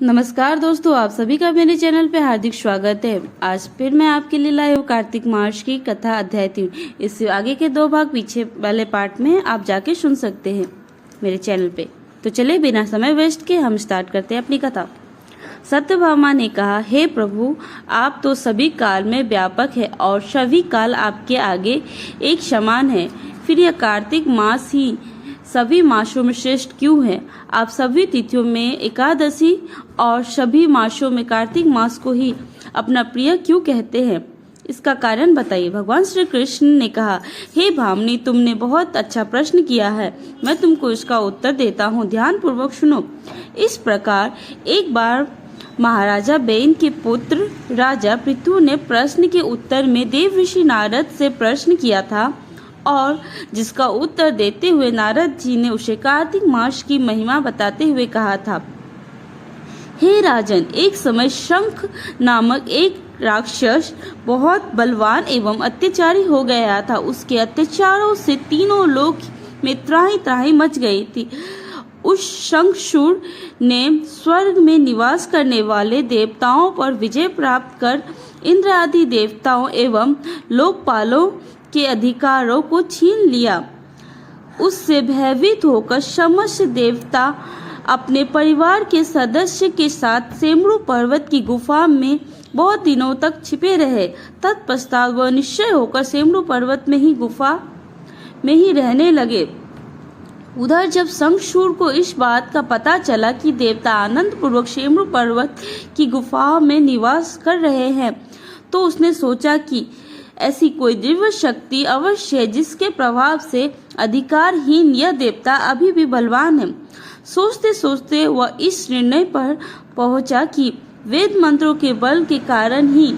नमस्कार दोस्तों, आप सभी का मेरे चैनल पे हार्दिक स्वागत है। आज फिर मैं आपके लिए लाई हूँ कार्तिक मास की कथा अध्याय 3। इससे आगे के 2 भाग पीछे वाले पार्ट में आप जाके सुन सकते हैं मेरे चैनल पे। तो चले बिना समय वेस्ट के हम स्टार्ट करते हैं अपनी कथा। सत्यभामा ने कहा, हे प्रभु, आप तो सभी काल में व्यापक है और सभी काल आपके आगे एक समान है। फिर यह कार्तिक मास ही सभी मासों में श्रेष्ठ क्यों है? आप सभी तिथियों में एकादशी और सभी मासों में कार्तिक मास को ही अपना प्रिय क्यों कहते हैं? इसका कारण बताइए। भगवान श्री कृष्ण ने कहा, हे भामिनी, तुमने बहुत अच्छा प्रश्न किया है। मैं तुमको इसका उत्तर देता हूँ, ध्यान पूर्वक सुनो। इस प्रकार एक बार महाराजा बेन के पुत्र राजा पृथु ने प्रश्न के उत्तर में देव ऋषि नारद से प्रश्न किया था और जिसका उत्तर देते हुए नारद जी ने उसे कार्तिक मास की महिमा बताते हुए कहा था, हे राजन, एक समय शंख नामक एक राक्षस बहुत बलवान एवं अत्याचारी हो गया था। उसके अत्याचारों से तीनों लोक में त्राही त्राही मच गई थी। उस शंखचूड़ ने स्वर्ग में निवास करने वाले देवताओं पर विजय प्राप्त कर इंद्र आदि देवताओं एवं लोकपालों के अधिकारों को छीन लिया। उससे भयभीत होकर समस्त देवता अपने परिवार के सदस्य के साथ सेमरू पर्वत की गुफा में बहुत दिनों तक छिपे रहे। तत्पश्चात वह निश्चय होकर सेमरू पर्वत में ही गुफा में ही रहने लगे। उधर जब शंखचूड़ को इस बात का पता चला कि देवता आनंद पूर्वक सेमरू पर्वत की गुफा में निवास कर रहे हैं, तो उसने सोचा कि ऐसी कोई दिव्य शक्ति अवश्य है जिसके प्रभाव से अधिकारहीन यह देवता अभी भी बलवान है। सोचते सोचते वह इस निर्णय पर पहुंचा कि वेद मंत्रों के बल के कारण ही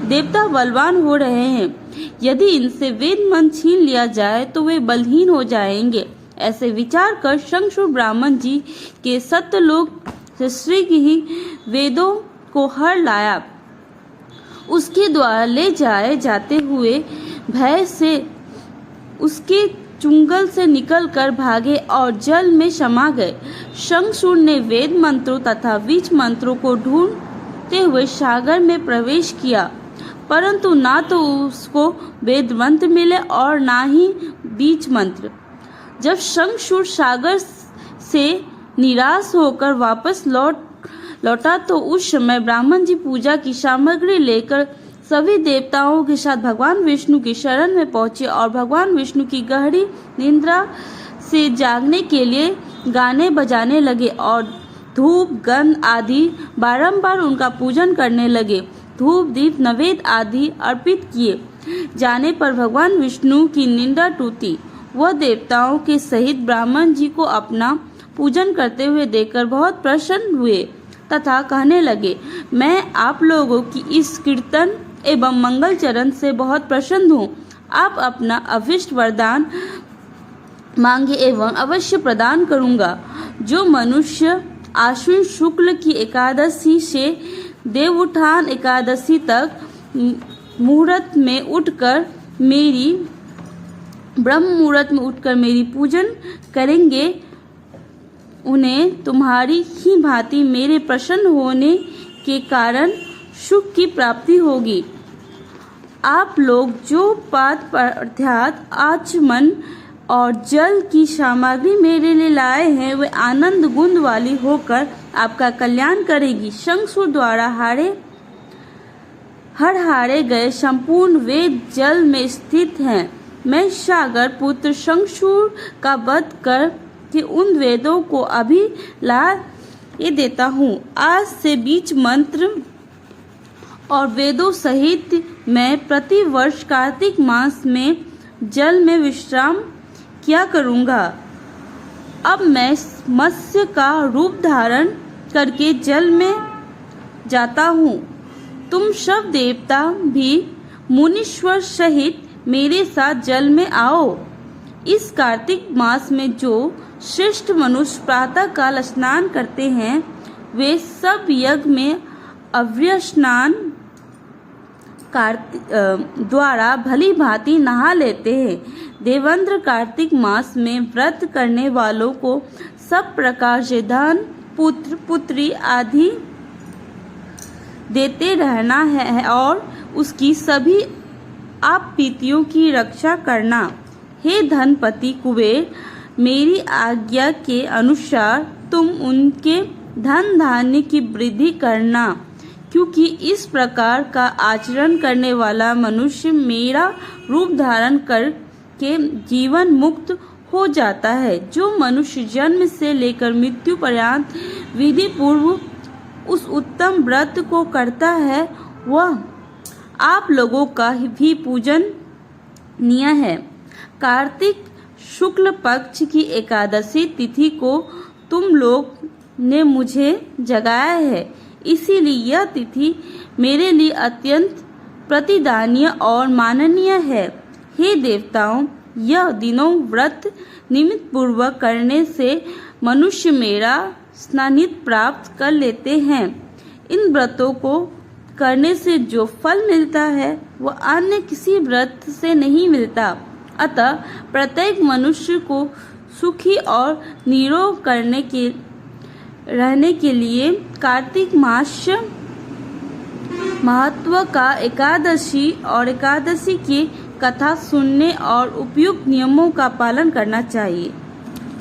देवता बलवान हो रहे हैं। यदि इनसे वेद मंत्र छीन लिया जाए तो वे बलहीन हो जाएंगे। ऐसे विचार कर शंखचूड़ ब्राह्मण जी के सत्यलोक से शीघ्र ही वेदों को हर लाया। उसके द्वारा ले जाए जाते हुए भय से उसके चुंगल से निकलकर भागे और जल में समा गए। शंखचूड़ ने वेद मंत्रों तथा बीज मंत्रों को ढूंढते हुए सागर में प्रवेश किया, परंतु ना तो उसको वेद मंत्र मिले और ना ही बीज मंत्र। जब शंखचूड़ सागर से निराश होकर वापस लौटा तो उस समय ब्राह्मण जी पूजा की सामग्री लेकर सभी देवताओं के साथ भगवान विष्णु की शरण में पहुंचे और भगवान विष्णु की गहरी निद्रा से जागने के लिए गाने बजाने लगे और धूप गंध आदि बारंबार उनका पूजन करने लगे। धूप दीप नैवेद्य आदि अर्पित किए जाने पर भगवान विष्णु की निंदा टूटी। वह देवताओं के सहित ब्राह्मण जी को अपना पूजन करते हुए देखकर बहुत प्रसन्न हुए तथा कहने लगे, मैं आप लोगों की इस कीर्तन एवं मंगल चरण से बहुत प्रसन्न हूँ। आप अपना अभिष्ट वरदान मांगे एवं अवश्य प्रदान करूँगा। जो मनुष्य आश्विन शुक्ल की एकादशी से देवउत्थान एकादशी तक मुहूर्त में उठकर ब्रह्म मुहूर्त में उठकर मेरी पूजन करेंगे, उन्हें तुम्हारी ही भांति मेरे प्रसन्न होने के कारण सुख की प्राप्ति होगी। आप लोग जो पाद पदार्थ आचमन और जल की सामग्री मेरे लिए लाए हैं, वे आनंद गुंद वाली होकर आपका कल्याण करेगी। शंखचूड़ द्वारा हारे गए संपूर्ण वेद जल में स्थित हैं। मैं सागर पुत्र शंखचूड़ का वध कर कि उन वेदों को अभी ला ये देता हूँ। आज से बीज मंत्र और वेदों सहित मैं प्रति वर्ष कार्तिक मास में जल में विश्राम किया करूँगा। अब मैं मत्स्य का रूप धारण करके जल में जाता हूँ। तुम सब देवता भी मुनीश्वर सहित मेरे साथ जल में आओ। इस कार्तिक मास में जो श्रेष्ठ मनुष्य प्रातः काल स्नान करते हैं, वे सब यज्ञ में अव्यय स्नान द्वारा भली भांति नहा लेते हैं। देवेंद्र कार्तिक मास में व्रत करने वालों को सब प्रकार से धन पुत्र पुत्री आदि देते रहना है और उसकी सभी आपत्तियों की रक्षा करना। हे धनपति कुबेर, मेरी आज्ञा के अनुसार तुम उनके धन धान्य की वृद्धि करना, क्योंकि इस प्रकार का आचरण करने वाला मनुष्य मेरा रूप धारण करके जीवन मुक्त हो जाता है। जो मनुष्य जन्म से लेकर मृत्यु पर्यंत विधि पूर्व उस उत्तम व्रत को करता है, वह आप लोगों का भी पूजनीय है। कार्तिक शुक्ल पक्ष की एकादशी तिथि को तुम लोग ने मुझे जगाया है, इसीलिए यह तिथि मेरे लिए अत्यंत प्रतिदानीय और माननीय है। हे देवताओं, यह दिनों व्रत निमित्त पूर्वक करने से मनुष्य मेरा सान्निध्य प्राप्त कर लेते हैं। इन व्रतों को करने से जो फल मिलता है वह अन्य किसी व्रत से नहीं मिलता। अतः प्रत्येक मनुष्य को सुखी और निरोग रहने के लिए कार्तिक मास महत्व का एकादशी की कथा सुनने और उपयुक्त नियमों का पालन करना चाहिए।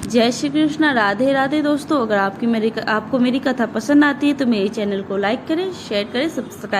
जय श्री कृष्ण। राधे राधे दोस्तों, अगर आपको मेरी कथा पसंद आती है तो मेरे चैनल को लाइक करें, शेयर करें, सब्सक्राइब